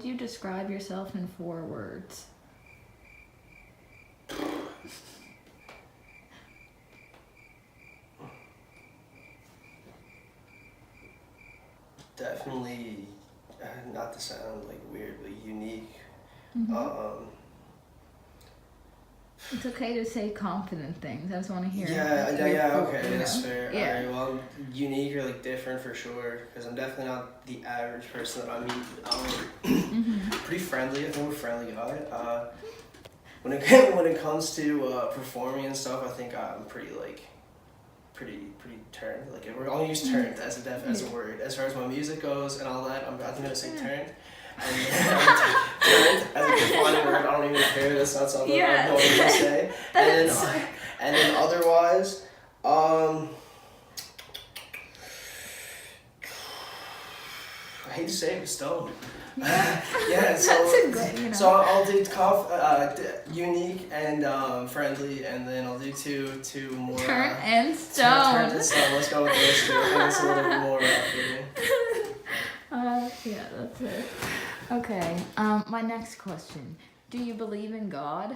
would you describe yourself in 4 words? Definitely, not to sound like weird, but unique. Mm-hmm. It's okay to say confident things. I just want to hear. Okay, that's fair. Yeah. Alright, well, unique or like different for sure, because I'm definitely not the average person that I meet. Pretty friendly. I think I'm a friendly guy. When it comes to performing and stuff, I think I'm pretty turned. Like I'll use turned as a word. As far as my music goes and all that, I'm gonna say turned. And turned as a defining word. I don't even care. That's not something I'm going to say. And then otherwise, I hate to say it, but stoned. Yeah, so I'll do unique and friendly, and then I'll do two more. Turn and stone. Let's go with those two. I think it's a little bit more fitting. Yeah, that's it. Okay. My next question: do you believe in God?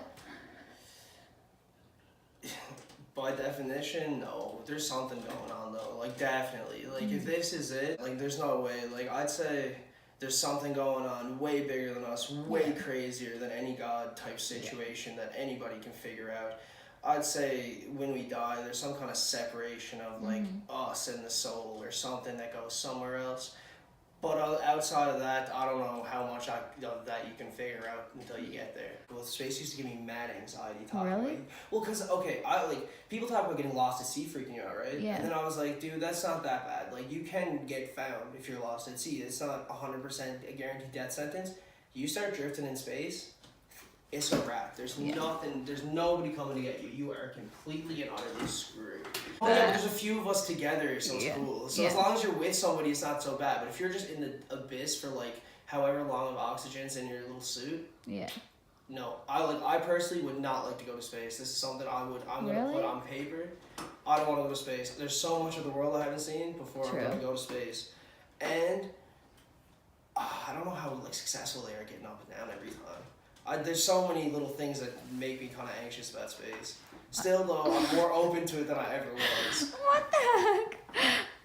By definition, no. There's something going on though. Like definitely. Like if this is it, like there's no way. Like I'd say there's something going on way bigger than us, way crazier than any God type situation that anybody can figure out. I'd say when we die, there's some kind of separation of like us and the soul or something that goes somewhere else. But outside of that, I don't know how much of that you can figure out until you get there. Well, space used to give me mad anxiety talking about it. Well, because, people talk about getting lost at sea freaking you out, right? Yeah. And then I was like, dude, that's not that bad. Like, you can get found if you're lost at sea. It's not 100% a guaranteed death sentence. You start drifting in space, it's a wrap. There's nothing, there's nobody coming to get you. You are completely and utterly screwed. There's a few of us together, so it's cool. So as long as you're with somebody, it's not so bad. But if you're just in the abyss for like however long of oxygen's in your little suit, no. I personally would not like to go to space. This is something I'm gonna put on paper. I don't want to go to space. There's so much of the world I haven't seen before I'm gonna go to space, and I don't know how like successful they are getting up and down every time. There's so many little things that make me kind of anxious about space. Still, though, I'm more open to it than I ever was. What the heck?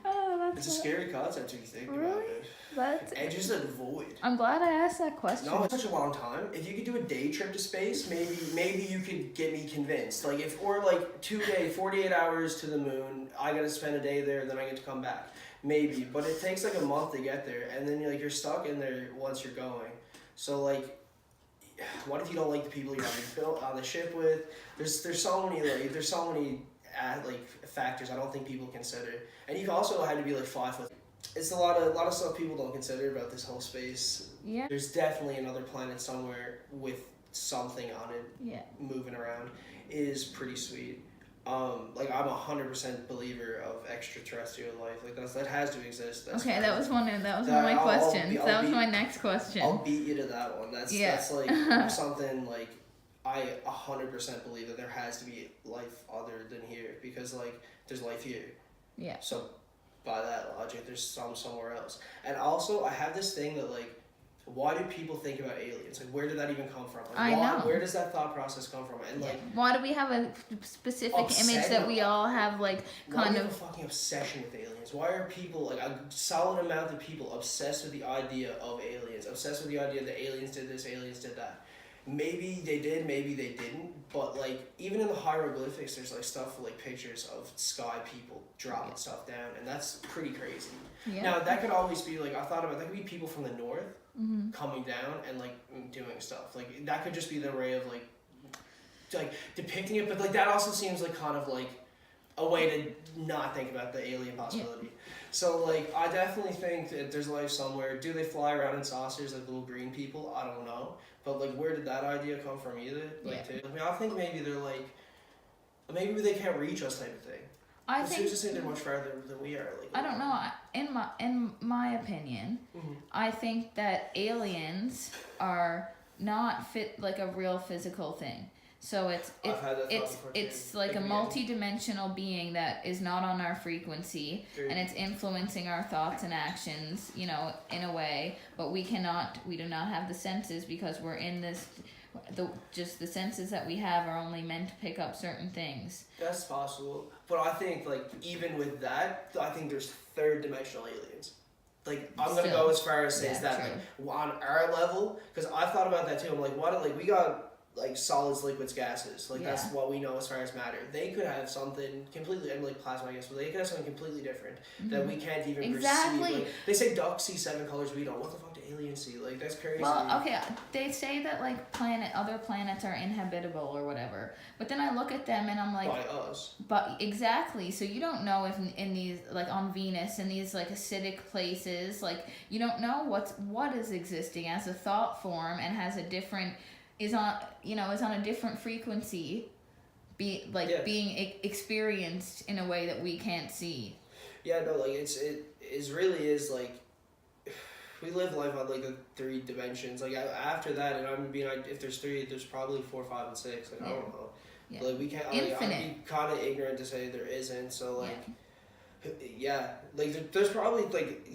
Oh, it's a scary concept if you think about it. And just a void. I'm glad I asked that question. No, it's such a long time. If you could do a day trip to space, maybe you could get me convinced. Like 48 hours to the moon. I gotta spend a day there, then I get to come back. Maybe, but it takes like a month to get there, and then you're stuck in there once you're going. So like. What if you don't like the people you're on the ship with? There's so many factors I don't think people consider, and you also had to be like 5 foot. It's a lot of stuff people don't consider about this whole space. Yeah. There's definitely another planet somewhere with something on it. Yeah. Moving around is pretty sweet. I'm 100% believer of extraterrestrial life. Like that has to exist. That was one of my questions. That was my next question. I'll beat you to that one. That's like something like I 100% believe that there has to be life other than here because like there's life here. Yeah. So by that logic, there's somewhere else. And also, I have this thing that like. Why do people think about aliens? Like, where did that even come from? Like, where does that thought process come from? And like, why do we have a specific image that we all have? Like, kind of a fucking obsession with aliens. Why are people like a solid amount of people obsessed with the idea of aliens? Obsessed with the idea that aliens did this, aliens did that. Maybe they did, maybe they didn't. But like, even in the hieroglyphics, there's like stuff like pictures of sky people dropping stuff down, and that's pretty crazy. Yeah. Now that could always be like I thought about. That could be people from the north. Coming down and like doing stuff like that could just be the way of like depicting it, but like that also seems like kind of like a way to not think about the alien possibility. So like I definitely think that there's life somewhere. Do they fly around in saucers like little green people? I don't know, but like where did that idea come from either? Like too? I mean, I think maybe they're like maybe they can't reach us type of thing. I think they're much farther than we are. Like, I don't know. In my opinion, I think that aliens are not fit like a real physical thing. So I've had that thought before too. it's like a Again. multi-dimensional being that is not on our frequency, True. and it's influencing our thoughts and actions, you know, in a way. But we do not have the senses because we're in this. The senses that we have are only meant to pick up certain things. That's possible, but I think like even with that, I think there's third dimensional aliens. Like I'm gonna go as far as say that true. like on our level, because I've thought about that too. I'm like, what? Like we got like solids, liquids, gases. Like that's what we know as far as matter. They could have something completely, and like plasma, I guess, but they could have something completely different that we can't even perceive. Like, they say ducks see 7 colors, we don't. What the fuck do aliens see? Like that's crazy. Well, okay, they say that like other planets are inhabitable or whatever, but then I look at them and I'm like, by us. But exactly, so you don't know if in these like on Venus in these like acidic places, like you don't know what is existing as a thought form and has a different is on a different frequency, being experienced in a way that we can't see. Yeah, no, like it really is like we live life on like the 3 dimensions. Like after that, and I'm being like, if there's 3, there's probably 4, 5, and 6. Like I don't know. Yeah. Like we can't. I'd be kind of ignorant to say there isn't. So like, yeah, like there's probably like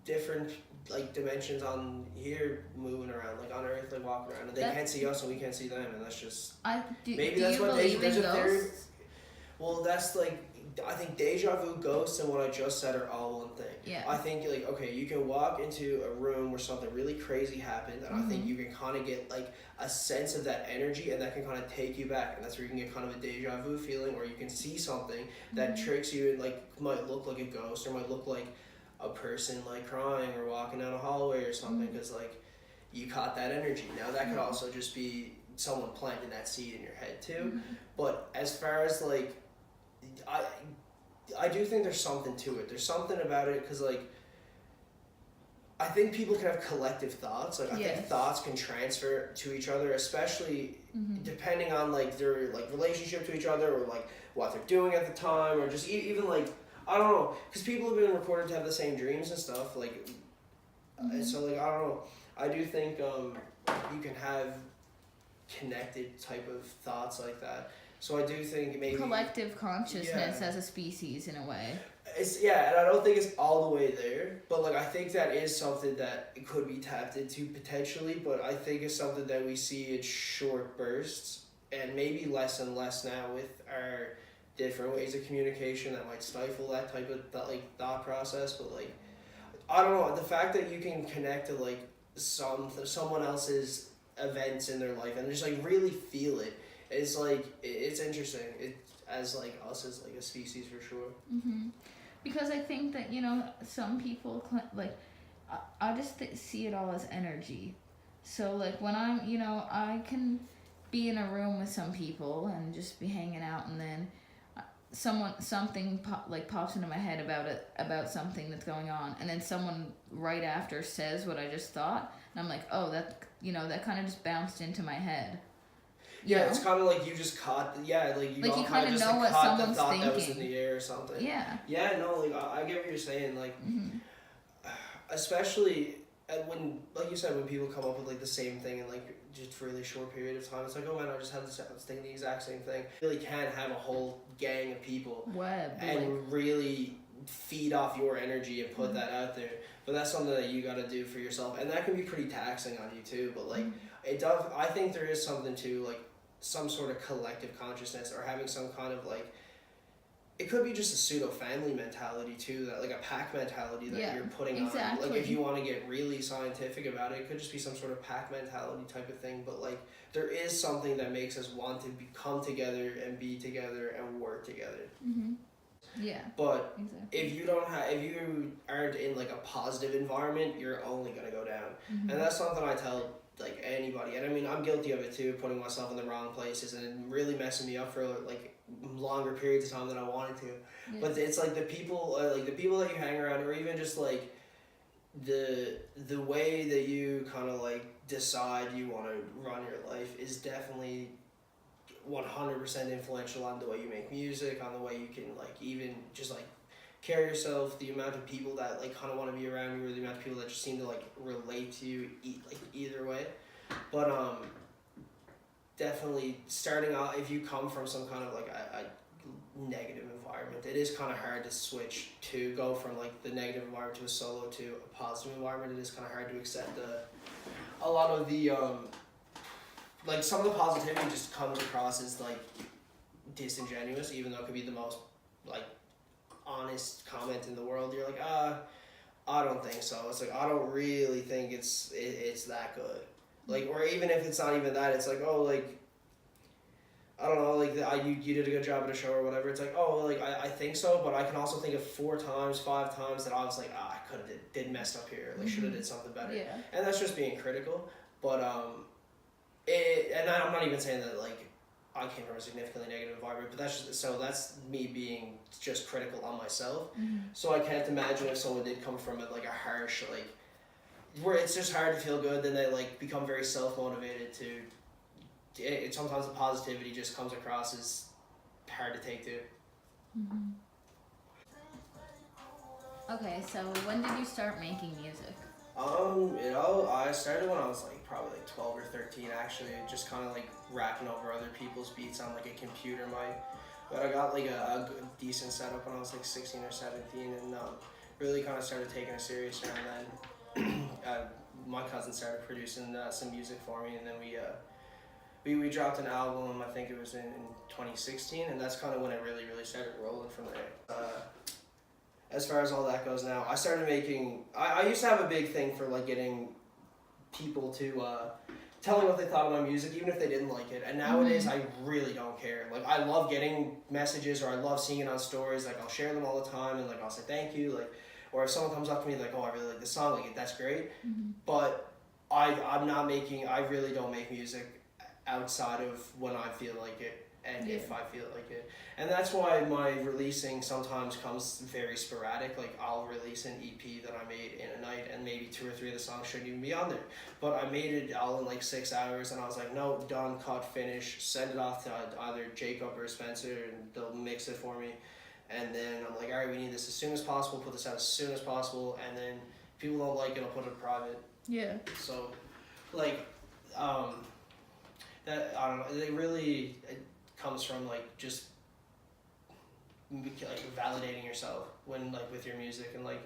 different like dimensions on here moving around, like on Earth, like walking around, and they can't see us and we can't see them, and that's just maybe that's what there's a theory. Well, that's like I think deja vu, ghosts, and what I just said are all one thing. Yeah. I think like okay, you can walk into a room where something really crazy happened, and I think you can kind of get like a sense of that energy, and that can kind of take you back, and that's where you can get kind of a deja vu feeling, or you can see something that tricks you and like might look like a ghost or might look like a person like crying or walking down a hallway or something, because like you caught that energy. Now that could also just be someone planting that seed in your head too. But as far as like I do think there's something to it. There's something about it because like I think people can have collective thoughts. Like I think thoughts can transfer to each other, especially depending on like their like relationship to each other or like what they're doing at the time, or just even like I don't know, because people have been reported to have the same dreams and stuff. Like so like I don't know. I do think you can have connected type of thoughts like that. So I do think maybe collective consciousness as a species in a way. It's and I don't think it's all the way there, but like I think that is something that could be tapped into potentially, but I think it's something that we see in short bursts and maybe less and less now with our different ways of communication that might stifle that type of thought process. But like I don't know, the fact that you can connect to like someone else's events in their life and just like really feel it. It's like it's interesting. It as like us as like a species for sure. Because I think that some people like I just see it all as energy. So like when I'm I can be in a room with some people and just be hanging out, and then something pops into my head about something that's going on, and then someone right after says what I just thought, and I'm like, oh, that that kind of just bounced into my head. Yeah, it's kind of like you just caught. Yeah, like you kind of just know what caught the thought thinking. That was in the air or something. Yeah. Yeah, no, like I get what you're saying. Like, especially when, like you said, when people come up with like the same thing in like just a really short period of time, it's like, oh man, I just had this. I was thinking the exact same thing. You really can have a whole gang of people and really feed off your energy and put that out there. But that's something that you got to do for yourself, and that can be pretty taxing on you too. But like it does. I think there is something to like some sort of collective consciousness, or having some kind of like, it could be just a pseudo family mentality too, that like a pack mentality that you're putting on. Like if you want to get really scientific about it could just be some sort of pack mentality type of thing. But like there is something that makes us want to come together and be together and work together. Yeah. But if you aren't in like a positive environment, you're only gonna go down. And that's something I tell like anybody, and I mean I'm guilty of it too, putting myself in the wrong places and really messing me up for like longer periods of time than I wanted to. But it's like the people that you hang around, or even just like the way that you kind of like decide you want to run your life is definitely 100% influential on the way you make music, on the way you can like even just like carry yourself, the amount of people that like kind of want to be around you, or the amount of people that just seem to like relate to you either way. But definitely starting out, if you come from some kind of like a negative environment, it is kind of hard to switch to go from like the negative environment to a solo to a positive environment. It is kind of hard to accept a lot of the like some of the positivity just comes across as like disingenuous, even though it could be the most like honest comment in the world. You're like, I don't think so. It's like, I don't really think it's that good. Like, or even if it's not even that, it's like, oh, like, I don't know, like, you did a good job at a show or whatever. It's like, oh, like, I think so, but I can also think of 4 times, 5 times that I was like, I could have did messed up here. Like, should have did something better. Yeah. And that's just being critical. But, and I'm not even saying that, like, I came from a significantly negative environment, but that's me being just critical on myself. So I can't imagine if someone did come from like a harsh, like, where it's just hard to feel good, then they like become very self-motivated to, sometimes the positivity just comes across as hard to take too. Okay, so when did you start making music? I started when I was like probably like 12 or 13 actually, just kind of like rapping over other people's beats on like a computer mic. But I got like a decent setup when I was like 16 or 17 and really kind of started taking it serious around then. My cousin started producing some music for me, and then we dropped an album, I think it was in 2016, and that's kind of when it really started rolling from there. As far as all that goes now, I started making, I used to have a big thing for like getting people to tell me what they thought of my music, even if they didn't like it. And nowadays, I really don't care. Like, I love getting messages, or I love seeing it on stories. Like, I'll share them all the time, and like I'll say thank you. Like, or if someone comes up to me like, oh, I really like this song, like that's great. But I really don't make music outside of when I feel like it. And if I feel like it. And that's why my releasing sometimes comes very sporadic. Like, I'll release an EP that I made in a night, and maybe 2 or 3 of the songs shouldn't even be on there. But I made it all in like 6 hours, and I was like, no, done, cut, finish, send it off to either Jacob or Spencer, and they'll mix it for me. And then I'm like, all right, we need this as soon as possible, put this out as soon as possible, and then if people don't like it, I'll put it private. Yeah. So, like, that, I don't know, it comes from like just like validating yourself when like with your music, and like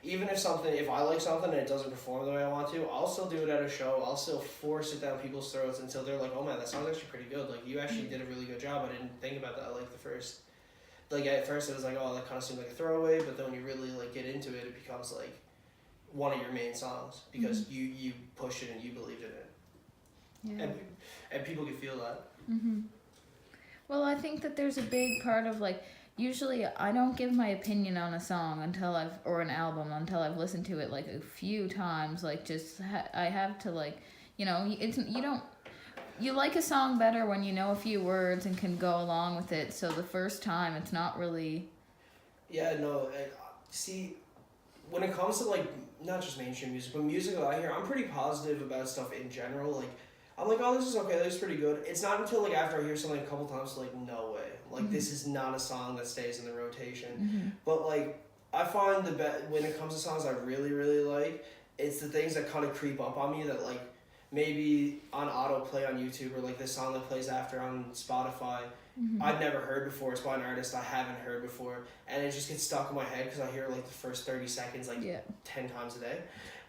even if I like something and it doesn't perform the way I want to, I'll still do it at a show. I'll still force it down people's throats until they're like, oh man, that song's actually pretty good. Like, you actually did a really good job. I didn't think about that. Like at first it was like, oh, that kind of seemed like a throwaway, but then when you really like get into it, it becomes like one of your main songs because you pushed it and you believed in it. Yeah. And people can feel that. Well, I think that there's a big part of like, usually I don't give my opinion on a song or an album until I've listened to it like a few times. Like, just I have to like, you like a song better when you know a few words and can go along with it. So the first time, it's not really. Yeah, no. See, when it comes to like not just mainstream music, but music that I hear, I'm pretty positive about stuff in general. Like, I'm like, oh, this is okay, this is pretty good. It's not until like after I hear something a couple times, like, no way. Like, this is not a song that stays in the rotation. But like, I find when it comes to songs I really, really like, it's the things that kind of creep up on me that like, maybe on autoplay on YouTube, or like the song that plays after on Spotify, I've never heard before. It's by an artist I haven't heard before, and it just gets stuck in my head because I hear like the first 30 seconds like 10 times a day.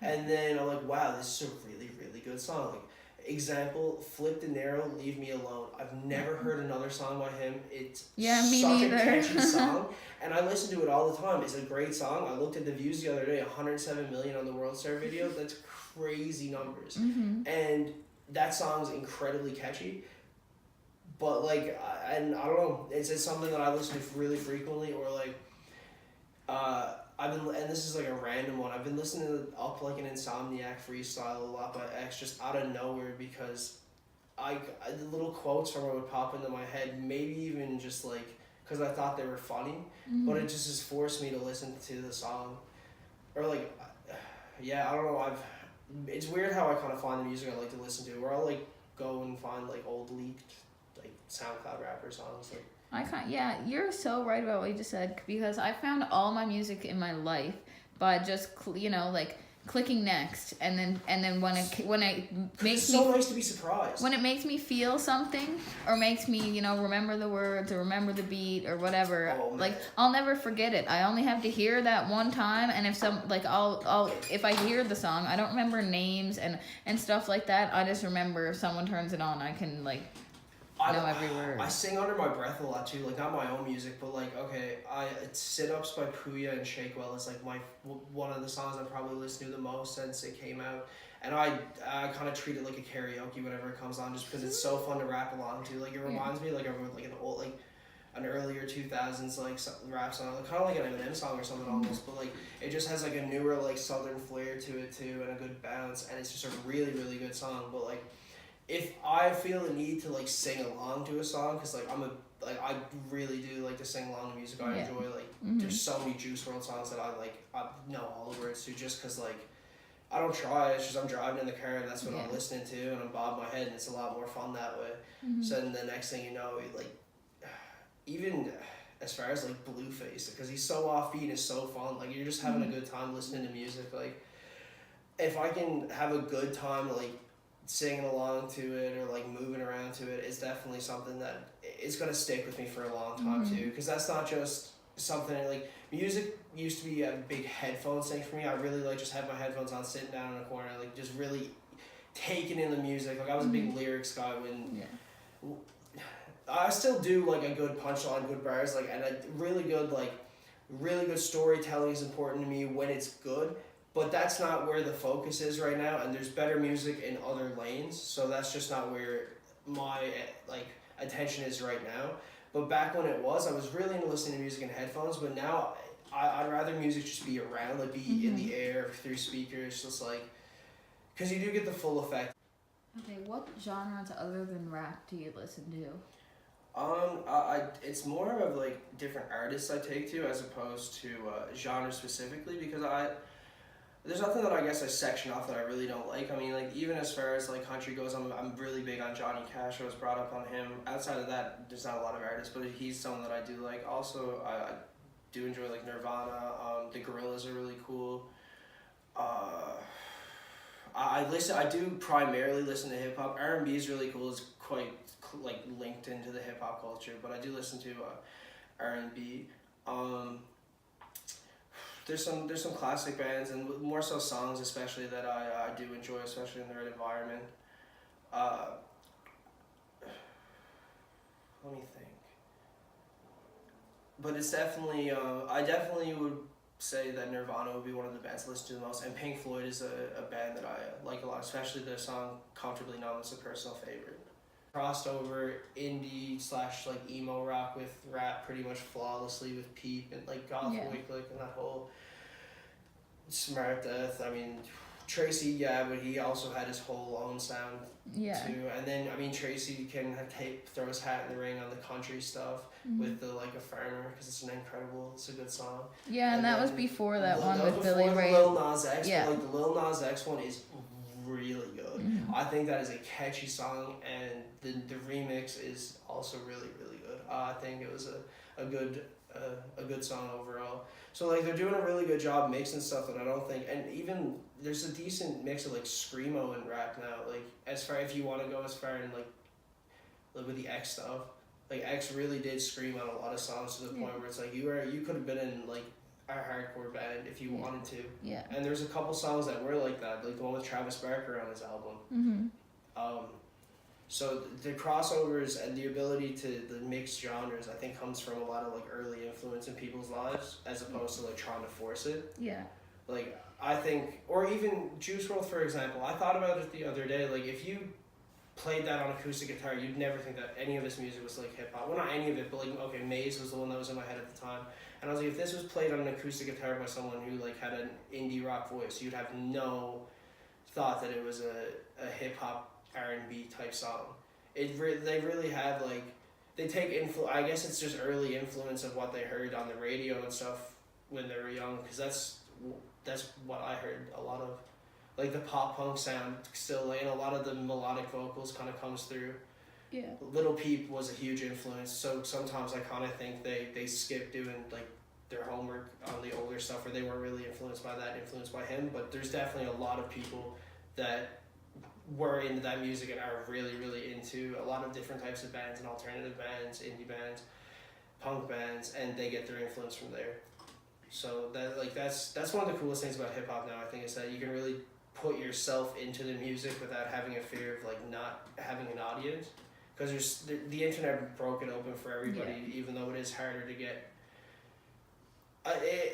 And then I'm like, wow, this is a really, really good song. Like, example, Flip De Niro, Leave Me Alone. I've never heard another song by him. It's such a catchy song, and I listen to it all the time. It's a great song. I looked at the views the other day, 107 million on the World Star video. That's crazy numbers. And that song's incredibly catchy. But like, and I don't know, it's something that I listen to really frequently, or like, and this is like a random one, I've been listening to Up Like an Insomniac Freestyle a lot by X, just out of nowhere, because the little quotes from it would pop into my head, maybe even just like, because I thought they were funny, but it just has forced me to listen to the song. Or like, yeah, I don't know, it's weird how I kind of find the music I like to listen to, where I'll like go and find like old leaked like SoundCloud rapper songs, like. You're so right about what you just said, because I found all my music in my life by just, like clicking next, and then when it makes It's me so nice to be surprised. when it makes me feel something, or makes me, you know, remember the words or remember the beat or whatever, Oh, man. like I'll never forget it. I only have to hear that one time, and if I'll if I hear the song, I don't remember names and stuff like that. I just remember if someone turns it on, I can like know every word. I sing under my breath a lot too, like not my own music, but like okay, it's Sit Ups by Puya and Shakewell is like one of the songs I probably listened to the most since it came out, and I kind of treat it like a karaoke whenever it comes on, just because it's so fun to rap along to. Like it reminds me like of like an old like an earlier 2000s like rap song, like, kind of like an Eminem song or something almost, but like it just has like a newer like southern flair to it too, and a good bounce, and it's just a really really good song. But like if I feel the need to like sing along to a song, because like I really do like to sing along to music I enjoy, like there's so many Juice WRLD songs that I know all the words to, just because like I don't try, it's just I'm driving in the car and that's what I'm listening to, and I'm bobbing my head, and it's a lot more fun that way. So then the next thing you know, like even as far as like Blueface, because he's so offbeat and is so fun, like you're just having a good time listening to music. Like if I can have a good time like singing along to it or like moving around to it, it's definitely something that it's gonna stick with me for a long time too, because that's not just something like music used to be a big headphone thing for me. I really like just have my headphones on, sitting down in a corner, like just really taking in the music. Like I was a big lyrics guy when I still do like a good punchline, good bars, like, and a really good storytelling is important to me when it's good. But that's not where the focus is right now, and there's better music in other lanes, so that's just not where my like attention is right now. But back when it was, I was really into listening to music in headphones, but now I'd rather music just be around, like be in the air through speakers, just like, because you do get the full effect. Okay, what genres other than rap do you listen to? It's more of like different artists I take to, as opposed to genre specifically, because there's nothing that I guess I section off that I really don't like. I mean, like, even as far as like country goes, I'm really big on Johnny Cash. I was brought up on him. Outside of that, there's not a lot of artists, but he's someone that I do like. Also, I do enjoy like Nirvana. The Gorillaz are really cool. I do primarily listen to hip hop. R&B is really cool. It's quite like linked into the hip hop culture, but I do listen to R&B. There's some classic bands, and more so songs especially, that I do enjoy, especially in the right environment. Let me think. But it's definitely, I definitely would say that Nirvana would be one of the bands I listen to the most, and Pink Floyd is a band that I like a lot, especially their song Comfortably Numb is a personal favorite. Crossed over indie / like emo rock with rap pretty much flawlessly with Peep and like Goth Wycliffe and that whole Smart Death. I mean, Tracy, but he also had his whole own sound too. And then I mean, Tracy can throw his hat in the ring on the country stuff with the Like a Farmer, because it's it's a good song. Yeah, and that was before that one with Billy Ray. Lil Nas X, but like the Lil Nas X one is really good. I think that is a catchy song, and the remix is also really really good. I think it was a good song overall. So like they're doing a really good job mixing stuff that I don't think, and even there's a decent mix of like screamo and rap now. Like as far, if you want to go as far and like with the X stuff, like X really did scream on a lot of songs to the point where it's like you could have been in like a hardcore band if you wanted to. Yeah. And there's a couple songs that were like that, like the one with Travis Barker on his album. So the crossovers and the ability to mix genres, I think, comes from a lot of like early influence in people's lives, as opposed to like trying to force it. Yeah. Like I think, or even Juice WRLD, for example. I thought about it the other day. Like if you played that on acoustic guitar, you'd never think that any of his music was like hip hop. Well, not any of it, but like okay, Maze was the one that was in my head at the time. And I was like, if this was played on an acoustic guitar by someone who like had an indie rock voice, you'd have no thought that it was a hip hop R&B type song. They really have like, they take I guess it's just early influence of what they heard on the radio and stuff when they were young, because that's what I heard a lot of. Like the pop punk sound still, and a lot of the melodic vocals kind of comes through. Yeah. Little Peep was a huge influence, so sometimes I kind of think they skip doing like their homework on the older stuff, where they weren't really influenced by that, influenced by him. But there's definitely a lot of people that were into that music and are really, really into a lot of different types of bands and alternative bands, indie bands, punk bands, and they get their influence from there. So that's one of the coolest things about hip hop now, I think, is that you can really put yourself into the music without having a fear of like not having an audience, because the internet broke it open for everybody, even though it is harder to get.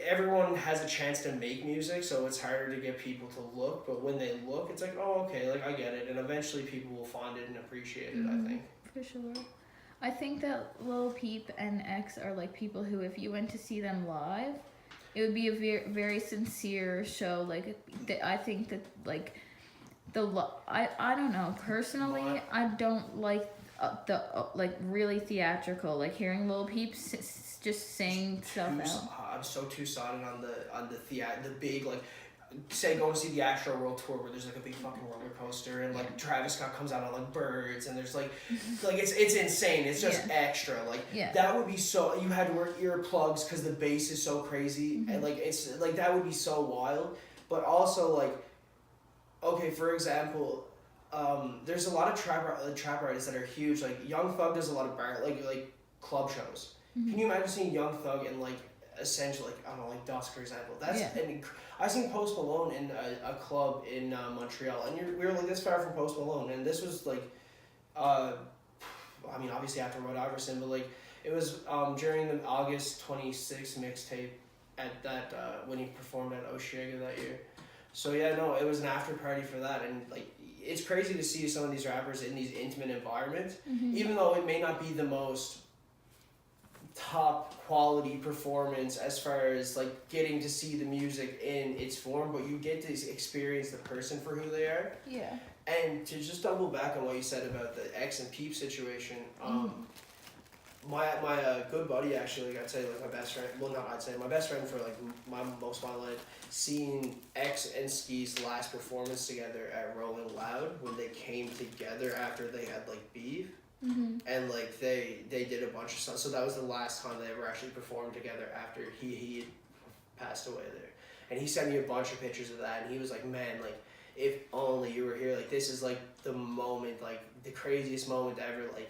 Everyone has a chance to make music, so it's harder to get people to look, but when they look, it's like, oh, okay, like I get it, and eventually people will find it and appreciate it. I think for sure. I think that Lil Peep and X are like people who, if you went to see them live, it would be a very, very sincere show. Like, I think that like I don't know, personally, I don't like the like really theatrical, like hearing Lil Peep just saying stuff out. I'm so two-sided on the big, like, say go and see the Astro World Tour, where there's like a big fucking roller coaster, and like Travis Scott comes out on like birds, and there's like it's insane. It's just extra. Like that would be so. You had to wear earplugs because the bass is so crazy, and like it's like that would be so wild. But also like, okay, for example, there's a lot of trap artists that are huge. Like Young Thug does a lot of like club shows. Can you imagine seeing Young Thug in like essentially, like, I don't know, like Dusk, for example? That's I seen Post Malone in a club in Montreal, and we were like this far from Post Malone, and this was like, I mean, obviously after Rhode Iverson, but like it was during the August 26th mixtape at that when he performed at Oshiega that year. So yeah, no, it was an after party for that, and like it's crazy to see some of these rappers in these intimate environments, even though it may not be the most top quality performance as far as like getting to see the music in its form, but you get to experience the person for who they are. Yeah. And to just double back on what you said about the X and Peep situation, my good buddy, actually, like I'd say, like my best friend, well, not I'd say, my best friend for like most of my life, seeing X and Ski's last performance together at Rolling Loud, when they came together after they had like beef. And like they did a bunch of stuff, so that was the last time they ever actually performed together after he had passed away there. And he sent me a bunch of pictures of that, and he was like, man, like if only you were here, like this is like the moment, like the craziest moment ever, like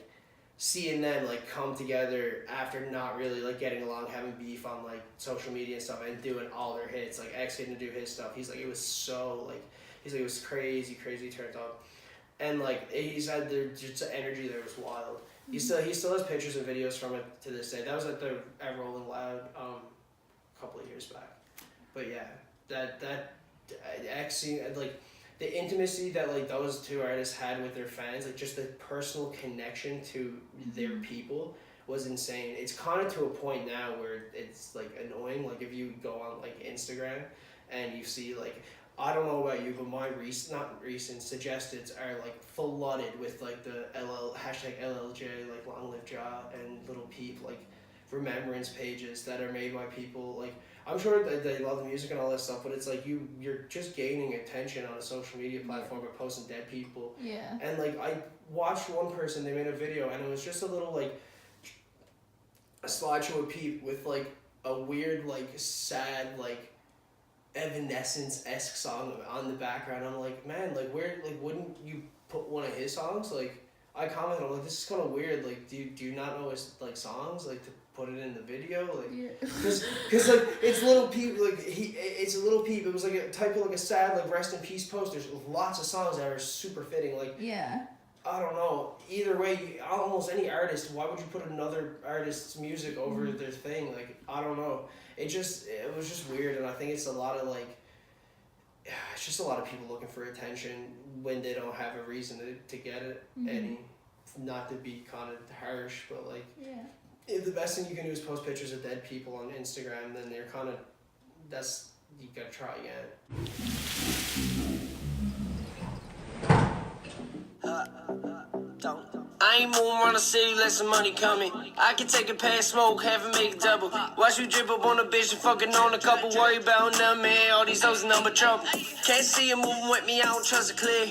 seeing them like come together after not really like getting along, having beef on like social media and stuff, and doing all their hits, like X getting to do his stuff. He's like, it was so like, he's like, it was crazy turned up. And like he said, just the energy there was wild. He still has pictures and videos from it to this day. That was at Rolling Loud a couple of years back. But yeah, that X, like the intimacy that like those two artists had with their fans, like just the personal connection to their people was insane. It's kind of to a point now where it's like annoying. Like if you go on like Instagram and you see like, I don't know about you, but my recent suggesteds are like flooded with like the #LLJ, like Long Live Ja and Little Peep, like remembrance pages that are made by people. Like I'm sure that they love the music and all that stuff, but it's like you're just gaining attention on a social media platform by posting dead people. Yeah. And like I watched one person, they made a video, and it was just a little like a slideshow of Peep with like a weird like sad like Evanescence-esque song on the background. I'm like, man, like where, like wouldn't you put one of his songs? Like I commented, I'm like, this is kind of weird. Like, do you not know his like songs, like to put it in the video, like, cause like it's Little Peep, like it's a Little Peep. It was like a type of like a sad like rest in peace post. There's lots of songs that are super fitting. Like I don't know. Either way, almost any artist. Why would you put another artist's music over their thing? Like I don't know. It was just weird, and I think it's a lot of like, it's just a lot of people looking for attention when they don't have a reason to get it. Any, not to be kind of harsh, but like, if the best thing you can do is post pictures of dead people on Instagram, then they're kind of, you gotta try again. I ain't moving around the city, let some money coming. I can take a past smoke, have it make it double. Watch you drip up on a bitch and fucking on a couple. Worry about nothing, man. All these hoes in number trouble. Can't see you moving with me, I don't trust it clear.